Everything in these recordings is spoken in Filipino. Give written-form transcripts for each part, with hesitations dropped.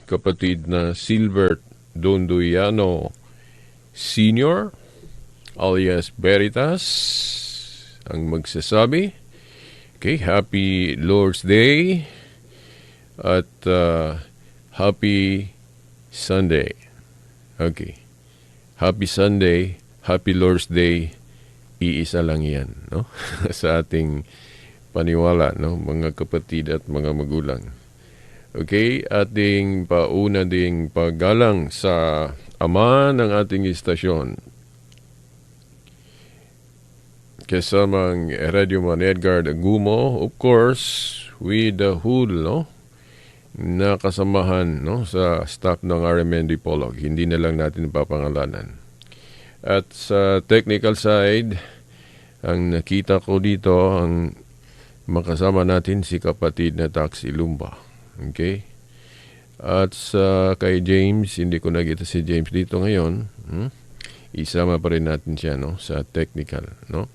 kapatid na Silbert Donduyano Senior alias Veritas ang magsasabi. Okay, happy Lord's Day at happy Sunday. Okay. Happy Sunday, happy Lord's Day, iisa lang yan, no? Sa ating paniwala, no? Mga kapatid at mga magulang. Okay, ating pauna ding paggalang sa ama ng ating istasyon. Kasamang Radio Man Edgar Agumo, of course, with the whole, no? Na kasamahan, no, sa staff ng RMN Dipolog. Hindi na lang natin papangalanan. At sa technical side, ang nakita ko dito, ang makasama natin si kapatid na Taxi Lumba. Okay? At sa kay James, hindi ko nakita si James dito ngayon. Isama pa rin natin siya, no, sa technical, no?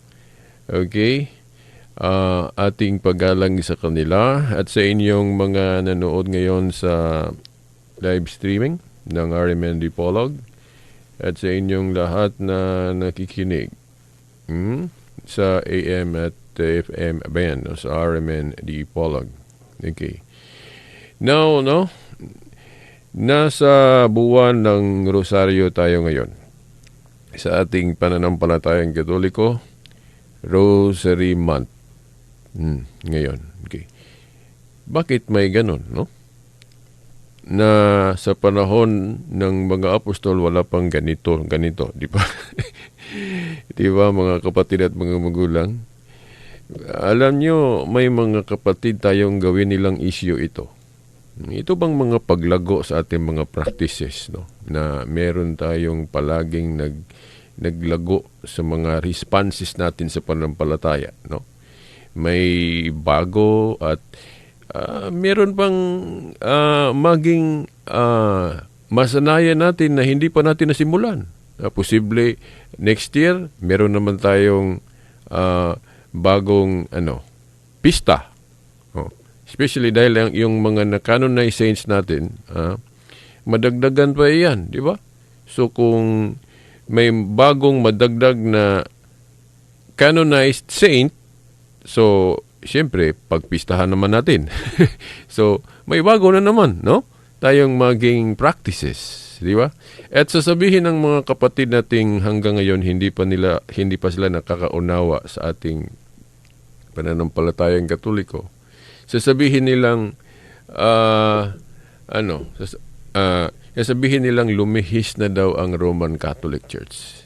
Okay? Ating paggalang sa kanila at sa inyong mga nanood ngayon sa live streaming ng RMN Dipolog at sa inyong lahat na nakikinig sa AM at FM band no, sa RMN Dipolog. Okay. Now, no, nasa buwan ng Rosario tayo ngayon. Sa ating pananampalatayang Katoliko, Rosary Month. Ngayon. Okay. Bakit may ganun, no? Na sa panahon ng mga apostol wala pang ganito, di ba? Di ba, mga kapatid at mga magulang? Alam nyo, may mga kapatid tayong gawin nilang issue ito. Ito bang mga paglago sa ating mga practices, no? Na meron tayong palaging naglago sa mga responses natin sa pananampalataya, no? May bago at meron pang maging masanayan natin na hindi pa natin nasimulan. Posible next year meron naman tayong bagong pista. Especially dahil yung mga na-canonized saints natin, madagdagan pa yan, di ba? So kung may bagong madagdag na canonized saint, so, siyempre, pagpistahan naman natin. So, may bago na naman, no? Tayong maging practices, di ba? At sasabihin ng mga kapatid nating hanggang ngayon, hindi pa sila nakakaunawa sa ating pananampalatayang Katoliko. Sasabihin nilang, sasabihin nilang lumihis na daw ang Roman Catholic Church.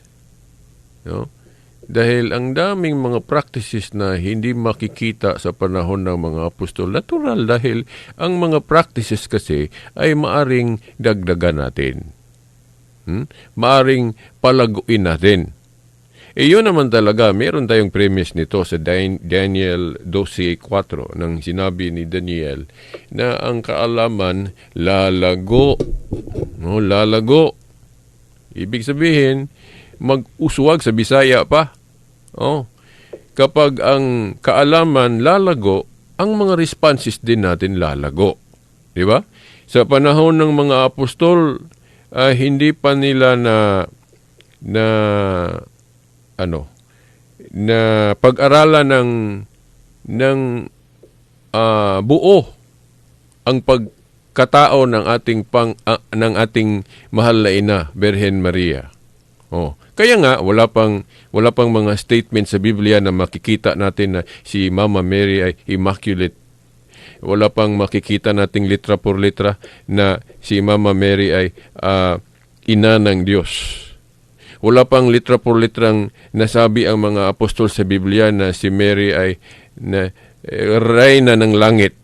No? Dahil ang daming mga practices na hindi makikita sa panahon ng mga apostol. Natural dahil ang mga practices kasi ay maaring dagdagan natin. Maaring palaguin natin. Yun naman talaga, meron tayong premise nito sa Daniel 12:4 nang sinabi ni Daniel na ang kaalaman lalago. No, lalago. Ibig sabihin, mag-uswag sa Bisaya pa. Kapag ang kaalaman lalago, ang mga responses din natin lalago. Di ba? Sa panahon ng mga apostol, hindi pa nila na pag-aralan ng buo ang pagkatao ng ating mahal na ina, Birhen Maria. Kaya nga wala pang mga statement sa Biblia na makikita natin na si Mama Mary ay immaculate. Wala pang makikita nating litra por litra na si Mama Mary ay ina ng Diyos. Wala pang litra por litrang nasabi ang mga apostol sa Biblia na si Mary ay reyna ng langit.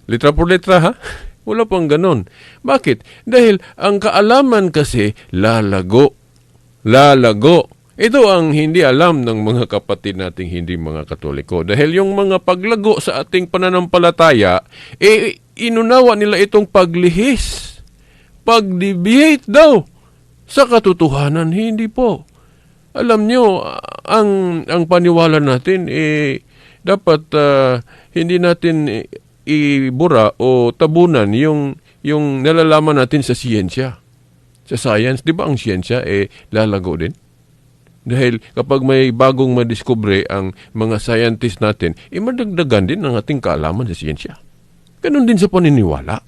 Litra por litra, ha? Wala pang ganon. Bakit? Dahil ang kaalaman kasi lalago. Ito ang hindi alam ng mga kapatid nating hindi mga Katoliko. Dahil yung mga paglago sa ating pananampalataya, inunawa nila itong paglihis. Pag-deviate daw sa katotohanan. Hindi po. Alam nyo, ang paniwala natin, dapat hindi natin ibura o tabunan yung yung nalalaman natin sa siyensya. Sa science, di ba ang siyensya lalago din? Dahil kapag may bagong madiskubre ang mga scientist natin, madagdagan din ang ating kaalaman sa siyensya. Ganon din sa paniniwala.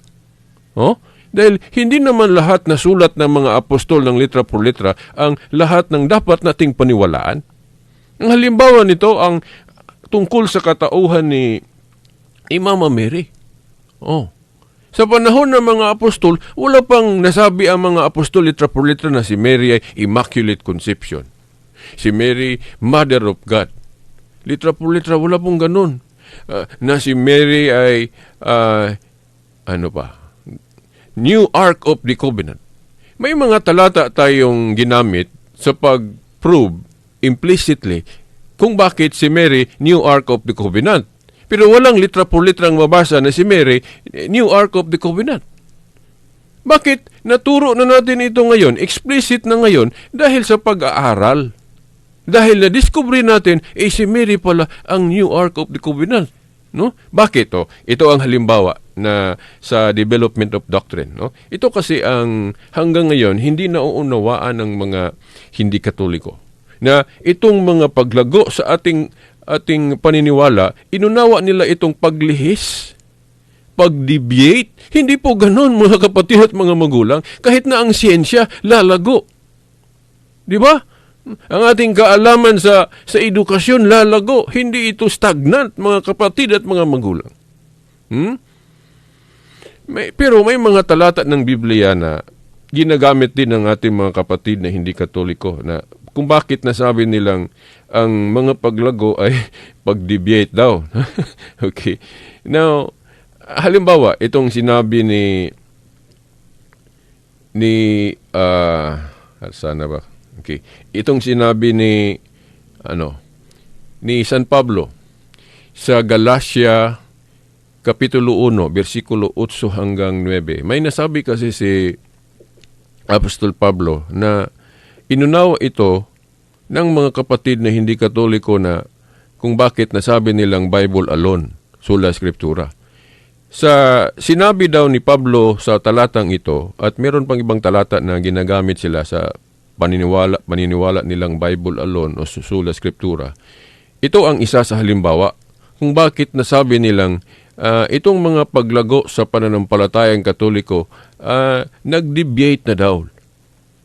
Dahil hindi naman lahat na sulat ng mga apostol ng litra por litra ang lahat ng dapat nating paniwalaan. Ang halimbawa nito ang tungkol sa katauhan ni Mama Mary. Sa panahon ng mga apostol, wala pang nasabi ang mga apostol litra por litra na si Mary ay Immaculate Conception. Si Mary, Mother of God. Litra por litra, wala pong ganun. Na si Mary ay, New Ark of the Covenant. May mga talata tayong ginamit sa pag-prove implicitly kung bakit si Mary, New Ark of the Covenant. Pero walang litra por litra ang mabasa na si Mary, New Ark of the Covenant. Bakit? Naturo na natin ito ngayon, explicit na ngayon, dahil sa pag-aaral. Dahil na-discover natin, si Mary pala ang New Ark of the Covenant. No? Bakit? Ito ang halimbawa na sa development of doctrine. No? Ito kasi ang hanggang ngayon, hindi nauunawaan ng mga hindi Katoliko. Na itong mga paglago sa ating paniniwala, inunawa nila itong paglihis, pag-deviate. Hindi po ganon, mga kapatid at mga magulang. Kahit na ang siyensya, lalago. Di ba? Ang ating kaalaman sa edukasyon, lalago. Hindi ito stagnant, mga kapatid at mga magulang. Pero may mga talata ng Biblia na ginagamit din ng ating mga kapatid na hindi Katoliko na kung bakit nasabi nilang ang mga paglago ay pag-deviate daw. Okay. Now, halimbawa, itong sinabi sana ba? Okay. Itong sinabi ni San Pablo sa Galatia Kapitulo 1, versikulo 8 hanggang 9. May nasabi kasi si Apostol Pablo na inunawa ito ng mga kapatid na hindi Katoliko na kung bakit nasabi nilang Bible alone, sola scriptura. Sinabi daw ni Pablo sa talatang ito, at meron pang ibang talata na ginagamit sila sa paniniwala nilang Bible alone o sola scriptura. Ito ang isa sa halimbawa kung bakit nasabi nilang itong mga paglago sa pananampalatayang Katoliko nag-deviate na daw.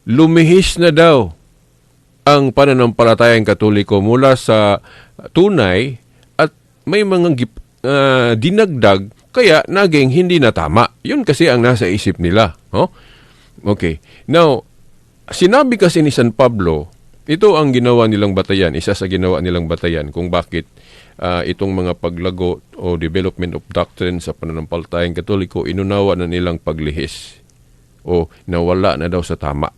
Lumihis na daw ang pananampalatayang Katoliko mula sa tunay at may mga dinagdag kaya naging hindi na tama. Yun kasi ang nasa isip nila. Okay. Now, sinabi kasi ni San Pablo, ito ang ginawa nilang batayan, isa sa ginawa nilang batayan kung bakit itong mga paglago o development of doctrine sa pananampalatayang Katoliko, inunawa na nilang paglihis o nawala na daw sa tama.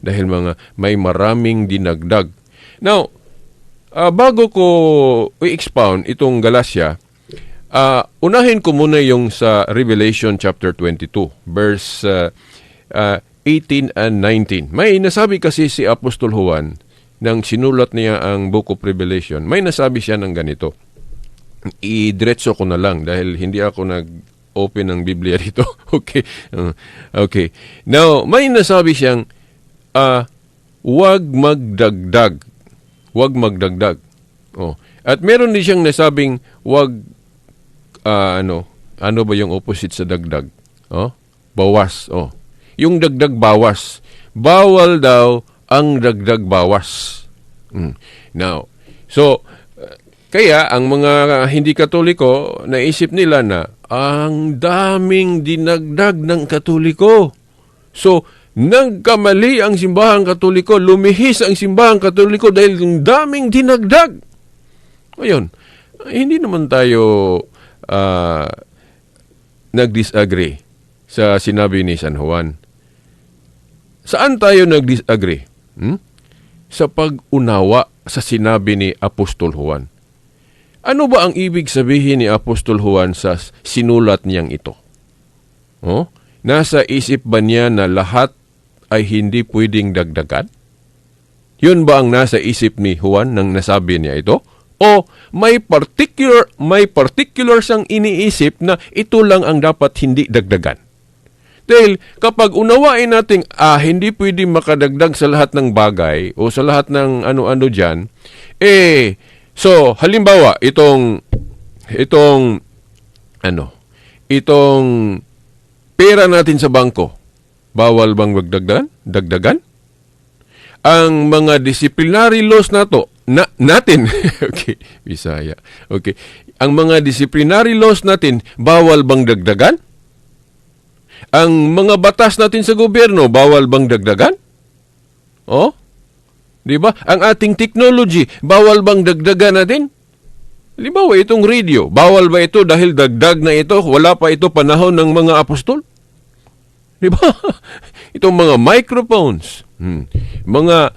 Dahil may maraming dinagdag. Now, bago ko i-expound itong Galatia, unahin ko muna yung sa Revelation chapter 22, verse 18 and 19. May nasabi kasi si Apostol Juan nang sinulat niya ang Book of Revelation. May nasabi siya ng ganito. Idiretso ko na lang dahil hindi ako nag-open ng Biblia dito. Okay. Okay. Now, may nasabi siyang wag magdagdag. Wag magdagdag. At meron din siyang nasabing wag ano ba yung opposite sa dagdag? Bawas. Yung dagdag bawas. Bawal daw ang dagdag bawas. Now, so kaya ang mga hindi Katoliko naisip nila na ang daming dinagdag ng Katoliko. So nagkamali ang simbahang Katoliko, lumihis ang simbahang Katoliko dahil yung daming dinagdag. Ayun, hindi naman tayo nag-disagree sa sinabi ni San Juan. Saan tayo nag-disagree? Sa pag-unawa sa sinabi ni Apostol Juan. Ano ba ang ibig sabihin ni Apostol Juan sa sinulat niyang ito? Nasa isip ba niya na lahat ay hindi pwedeng dagdagan? Yun ba ang nasa isip ni Juan nang nasabi niya ito? O may particular sang iniisip na ito lang ang dapat hindi dagdagan? Dahil kapag unawain natin, hindi pwedeng makadagdag sa lahat ng bagay o sa lahat ng ano-ano dyan, so, halimbawa, itong pera natin sa bangko, bawal bang dagdagan? Ang mga disciplinary laws natin, okay, Bisaya, okay, ang mga disciplinary laws natin, bawal bang dagdagan? Ang mga batas natin sa gobyerno, bawal bang dagdagan? Di ba? Ang ating technology, bawal bang dagdagan natin? Halimbawa, itong radio, bawal ba ito dahil dagdag na ito, wala pa ito panahon ng mga apostol? Di ba? Itong mga microphones, mga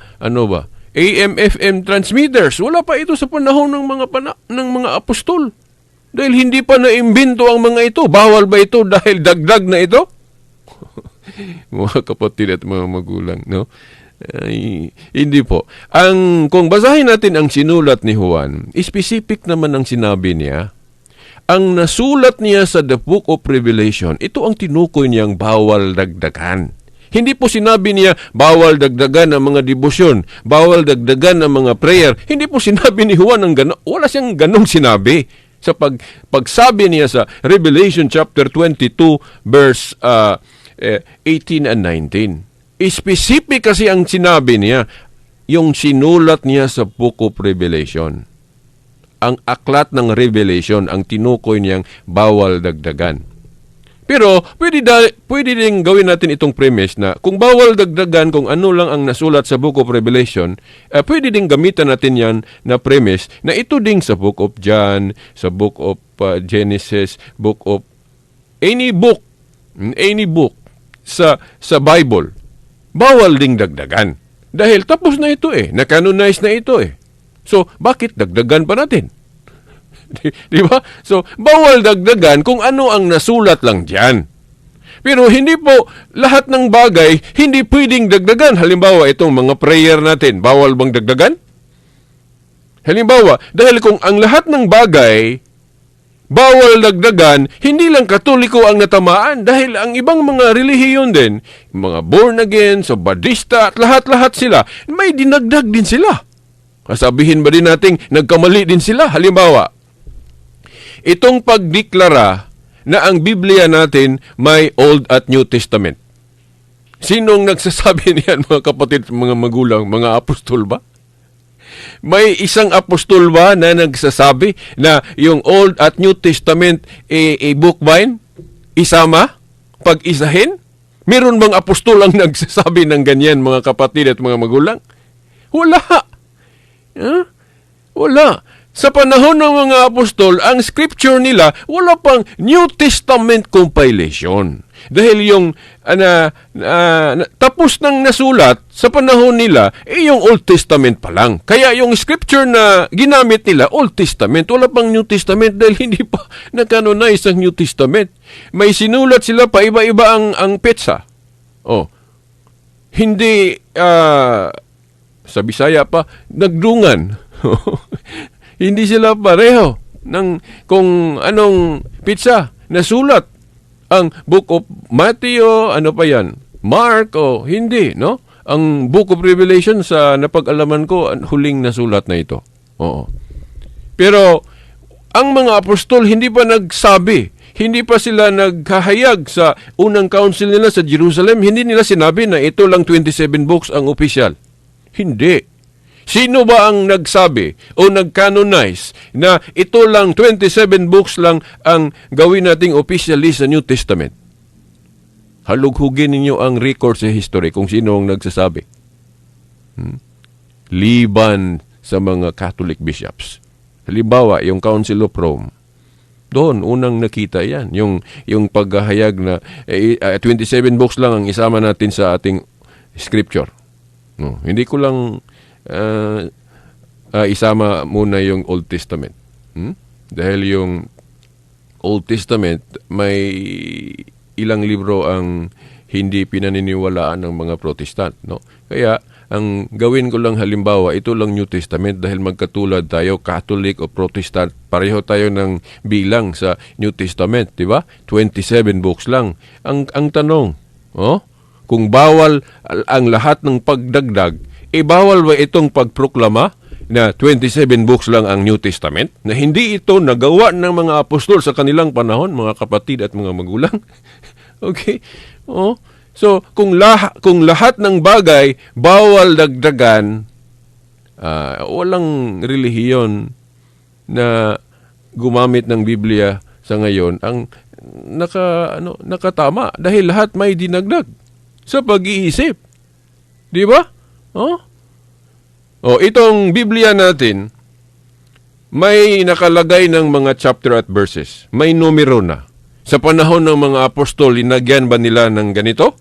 AM, FM transmitters, wala pa ito sa panahon ng mga apostol. Dahil hindi pa naimbento ang mga ito, bawal ba ito dahil dagdag na ito? Mga kapatid at mga magulang, no? Hindi po. Kung basahin natin ang sinulat ni Juan, specific naman ang sinabi niya. Ang nasulat niya sa The Book of Revelation, ito ang tinukoy niyang bawal dagdagan. Hindi po sinabi niya bawal dagdagan ang mga debosyon, bawal dagdagan ang mga prayer. Hindi po sinabi ni Juan ang gano'n. Wala siyang ganong sinabi. Sa pagsabi niya sa Revelation chapter 22 verse 18 and 19. Specific kasi ang sinabi niya, yung sinulat niya sa Book of Revelation. Ang aklat ng Revelation, ang tinukoy niyang bawal dagdagan. Pero pwede din gawin natin itong premise na kung bawal dagdagan, kung ano lang ang nasulat sa Book of Revelation, pwede din gamitan natin yan na premise na ito ding sa Book of John, sa Book of Genesis, Book of any book sa Bible, bawal ding dagdagan. Dahil tapos na ito na-canonize na ito So, bakit dagdagan pa natin? Di ba? So, bawal dagdagan kung ano ang nasulat lang dyan. Pero hindi po lahat ng bagay hindi pwedeng dagdagan. Halimbawa, itong mga prayer natin, bawal bang dagdagan? Halimbawa, dahil kung ang lahat ng bagay bawal dagdagan, hindi lang Katoliko ang natamaan dahil ang ibang mga relihiyon din, mga born again, sa Badista at lahat-lahat sila, may dinagdag din sila. Sabihin ba din natin, nagkamali din sila? Halimbawa, itong pagdeklara na ang Biblia natin may Old at New Testament. Sinong nagsasabi niyan, mga kapatid, mga magulang, mga apostol ba? May isang apostol ba na nagsasabi na yung Old at New Testament book ba yun? Isama? Pag-isahin? Meron bang apostol ang nagsasabi ng ganyan, mga kapatid at mga magulang? Wala. Wala. Sa panahon ng mga apostol, ang scripture nila, wala pang New Testament compilation. Dahil yung tapos nang nasulat sa panahon nila, yung Old Testament pa lang. Kaya yung scripture na ginamit nila, Old Testament, wala pang New Testament dahil hindi pa na-canonize ang New Testament. May sinulat sila pa iba-iba ang petsa. Hindi sa Bisaya pa, nagdungan. Hindi sila pareho ng kung anong pizza nasulat. Ang Book of Matthew, ano pa yan? Mark, hindi, no? Ang Book of Revelation sa napag-alaman ko, huling nasulat na ito. Oo. Pero, ang mga apostol hindi pa nagsabi, hindi pa sila naghahayag sa unang council nila sa Jerusalem, hindi nila sinabi na ito lang 27 books ang official. Hindi. Sino ba ang nagsabi o nag-canonize na ito lang 27 books lang ang gawin nating officially sa New Testament? Halughugin ninyo ang record sa history kung sino ang nagsasabi. Liban sa mga Catholic bishops. Halimbawa, yung Council of Rome. Doon, unang nakita yan. Yung paghahayag na 27 books lang ang isama natin sa ating scripture. No, hindi ko lang isama muna yung Old Testament. Dahil yung Old Testament, may ilang libro ang hindi pinaniniwalaan ng mga Protestant. No? Kaya, Ang gawin ko lang halimbawa, ito lang New Testament dahil magkatulad tayo, Catholic o Protestant, pareho tayo ng bilang sa New Testament, di ba? 27 books lang. Ang tanong, kung bawal ang lahat ng pagdagdag, bawal ba itong pagproklama na 27 books lang ang New Testament? Na hindi ito nagawa ng mga apostol sa kanilang panahon, mga kapatid at mga magulang? Okay? So, kung lahat ng bagay bawal dagdagan, walang relihiyon na gumamit ng Biblia sa ngayon ang nakatama dahil lahat may dinagdag sa pag-iisip. Di ba? Itong Biblia natin, may nakalagay ng mga chapter at verses. May numero na. Sa panahon ng mga apostol, linagyan ba nila ng ganito?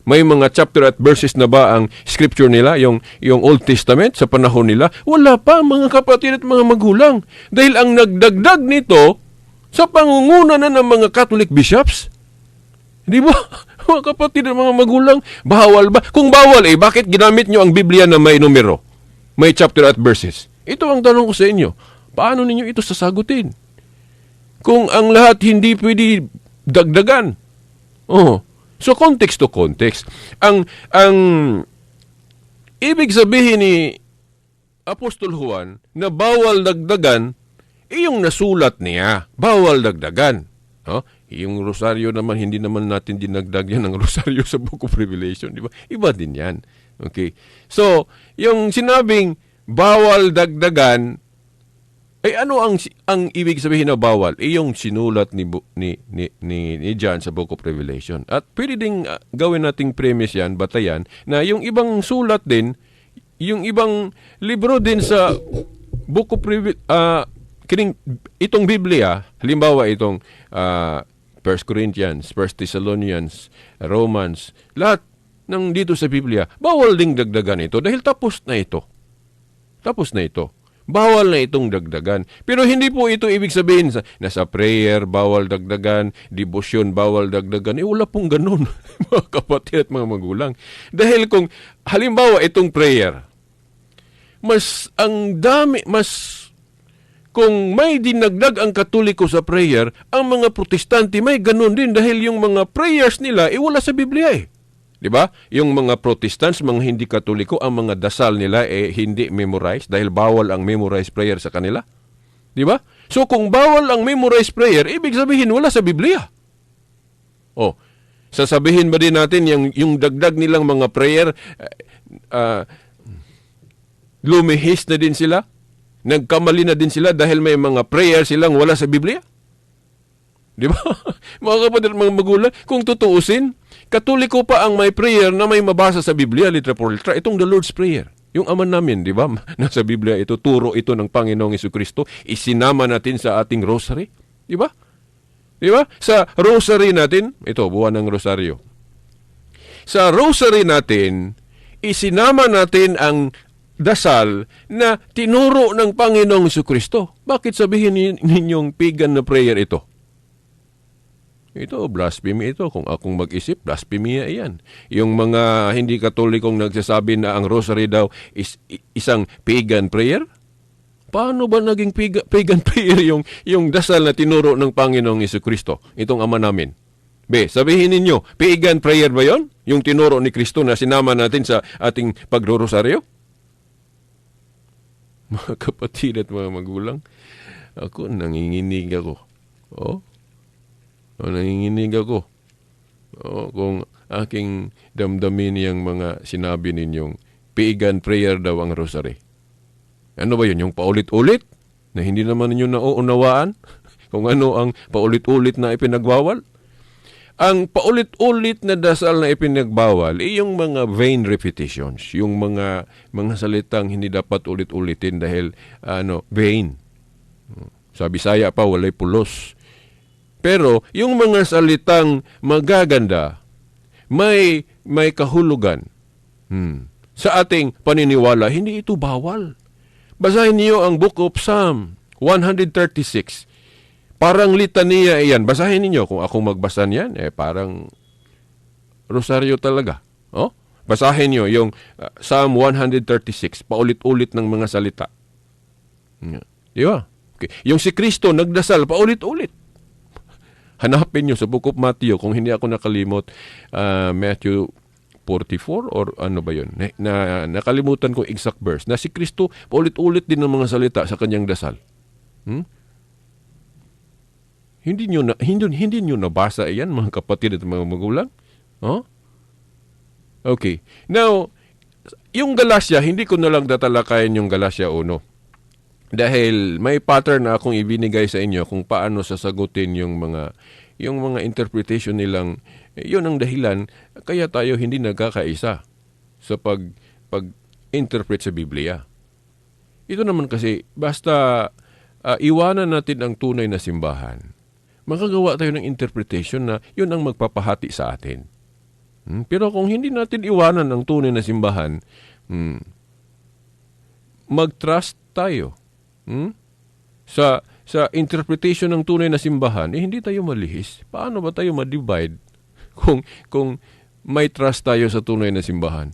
May mga chapter at verses na ba ang scripture nila, yung Old Testament sa panahon nila? Wala pa, mga kapatid at mga magulang. Dahil ang nagdagdag nito sa pangunguna na ng mga Catholic bishops. Di ba? Mga kapatid at mga magulang, bawal ba? Kung bawal, bakit ginamit nyo ang Biblia na may numero? May chapter at verses. Ito ang tanong ko sa inyo. Paano ninyo ito sasagutin? Kung ang lahat hindi pwede dagdagan. So, context to context. Ang ibig sabihin ni Apostol Juan na bawal dagdagan, yung nasulat niya. Bawal dagdagan. Yung rosaryo naman, hindi naman natin dinagdag yan ng rosaryo sa Book of Revelation. Di ba? Iba din yan. Okay. So, yung sinabing bawal dagdagan, ano ang ibig sabihin na bawal? Yung sinulat ni John sa Book of Revelation. At pwede ding gawin nating premise yan, batayan, na yung ibang sulat din, yung ibang libro din sa Book of Revelation, itong Biblia, halimbawa itong 1 Corinthians, 1 Thessalonians, Romans, lahat ng dito sa Biblia, bawal ding dagdagan ito dahil tapos na ito. Tapos na ito. Bawal na itong dagdagan. Pero hindi po ito ibig sabihin na sa prayer, bawal dagdagan, devotion, bawal dagdagan. Wala pong ganun, mga kapatid at mga magulang. Dahil kung, halimbawa, itong prayer, kung may dinagdag ang Katoliko sa prayer, ang mga Protestante may ganun din dahil yung mga prayers nila, wala sa Biblia . Di ba? Yung mga Protestants, mga hindi Katoliko, ang mga dasal nila hindi memorized dahil bawal ang memorized prayer sa kanila. Di ba? So kung bawal ang memorized prayer, ibig sabihin wala sa Biblia. Sasabihin ba din natin yung dagdag nilang mga prayer, lumihis na din sila? Nagkamali na din sila dahil may mga prayer silang wala sa Biblia? Di ba? Mga kapatid, mga magulang, kung tutuusin, Katoliko pa ang may prayer na may mabasa sa Biblia, litra por litra. Itong the Lord's Prayer. Yung Ama namin, di ba? Nasa Biblia ito, turo ito ng Panginoong Jesucristo. Isinama natin sa ating rosary. Di ba? Di ba? Sa rosary natin, ito, buwan ng rosaryo. Sa rosary natin, isinama natin ang dasal na tinuro ng Panginoong Jesucristo. Bakit sabihin ninyong pagan na prayer ito? Ito, blasphemy ito. Kung akong mag-isip, blasphemy yan. Yung mga hindi Katolikong nagsasabi na ang rosary daw is isang pagan prayer? Paano ba naging pagan prayer yung dasal na tinuro ng Panginoong Jesucristo? Itong Ama namin. Sabihin ninyo, pagan prayer ba yon? Yung tinuro ni Kristo na sinama natin sa ating pagrorosaryo? Mga kapatid at mga magulang, ako nanginginig ako. Nanginginig ako. Kung aking damdamin yung mga sinabi ninyong pagan prayer daw ang rosary. Ano ba yun? Yung paulit-ulit? Na hindi naman ninyo nauunawaan? Kung ano ang paulit-ulit na ipinagbawal? Ang paulit-ulit na dasal na ipinagbawal yung mga vain repetitions. Yung mga salitang hindi dapat ulit-ulitin dahil vain. Sa Bisaya pa, walay pulos. Pero yung mga salitang magaganda, may kahulugan. Sa ating paniniwala, hindi ito bawal. Basahin niyo ang Book of Psalm 136. Parang litania iyan. Basahin niyo. Kung akong magbasa niyan, parang rosaryo talaga. Basahin nyo yung Psalm 136, paulit-ulit ng mga salita. Di ba? Okay. Yung si Kristo nagdasal paulit-ulit. Hanapin nyo sa Book of Matthew, kung hindi ako nakalimot, Matthew 44 or ano ba yun? Nakalimutan ko exact verse. Na si Kristo paulit-ulit din ng mga salita sa kanyang dasal. Hindi nyo nabasa iyan, mga kapatid at mga magulang? Oh? Okay. Now, yung Galatia, hindi ko na lang tatalakayin yung Galatia 1. Dahil may pattern na akong ibinigay sa inyo kung paano sasagutin yung mga interpretation nilang, yun ang dahilan, kaya tayo hindi nagkakaisa sa pag-interpret sa Biblia. Ito naman kasi, basta iwanan natin ang tunay na simbahan, makagawa tayo ng interpretation na yun ang magpapahati sa atin. Pero kung hindi natin iwanan ang tunay na simbahan, mag-trust tayo sa interpretation ng tunay na simbahan, hindi tayo malihis. Paano ba tayo ma-divide kung may trust tayo sa tunay na simbahan?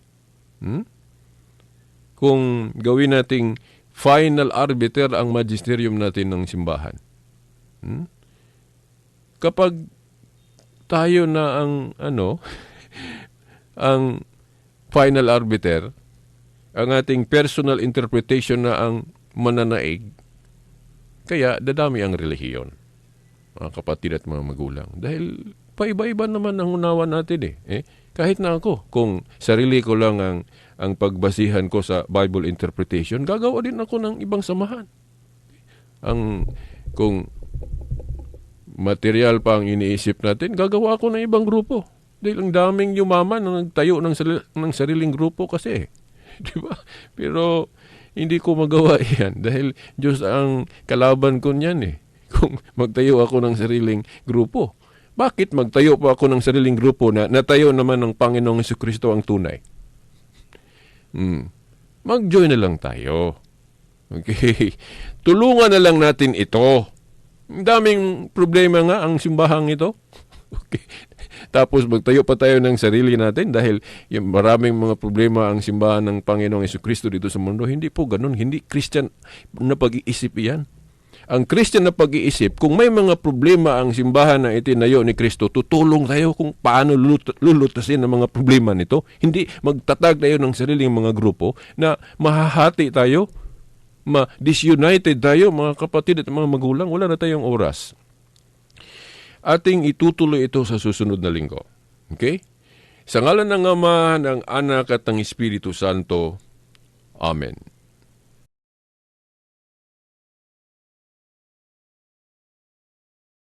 Kung gawin nating final arbiter ang magisterium natin ng simbahan. Kapag tayo na ang ang final arbiter, ang ating personal interpretation na ang mananaig, kaya dadami ang relihiyon, mga kapatid at mga magulang. Dahil paiba-iba naman ang unawa natin Kahit na ako, kung sarili ko lang ang pagbasihan ko sa Bible interpretation, gagawa din ako ng ibang samahan. Kung material pa ang iniisip natin, gagawa ako ng ibang grupo. Dahil ang daming yumaman na nagtayo ng sariling grupo kasi. Di ba? Pero hindi ko magawa yan dahil Diyos ang kalaban ko niyan Kung magtayo ako ng sariling grupo. Bakit magtayo pa ako ng sariling grupo na natayo naman ng Panginoong Jesucristo ang tunay? Mag-join na lang tayo. Okay. Tulungan na lang natin ito. Daming problema nga ang simbahang ito. Okay. Tapos magtayo pa tayo ng sarili natin dahil yung maraming mga problema ang simbahan ng Panginoong Jesucristo dito sa mundo. Hindi po ganun. Hindi Christian na pag-iisip yan. Ang Christian na pag-iisip, kung may mga problema ang simbahan na itinayo ni Kristo, tutulong tayo kung paano lulutasin ang mga problema nito. Hindi magtatag tayo ng sariling mga grupo na mahahati tayo, disunited tayo, mga kapatid at mga magulang. Wala na tayong oras. Ating itutuloy ito sa susunod na linggo. Okay? Sa ngalan ng Ama, ng Anak at ng Espiritu Santo. Amen.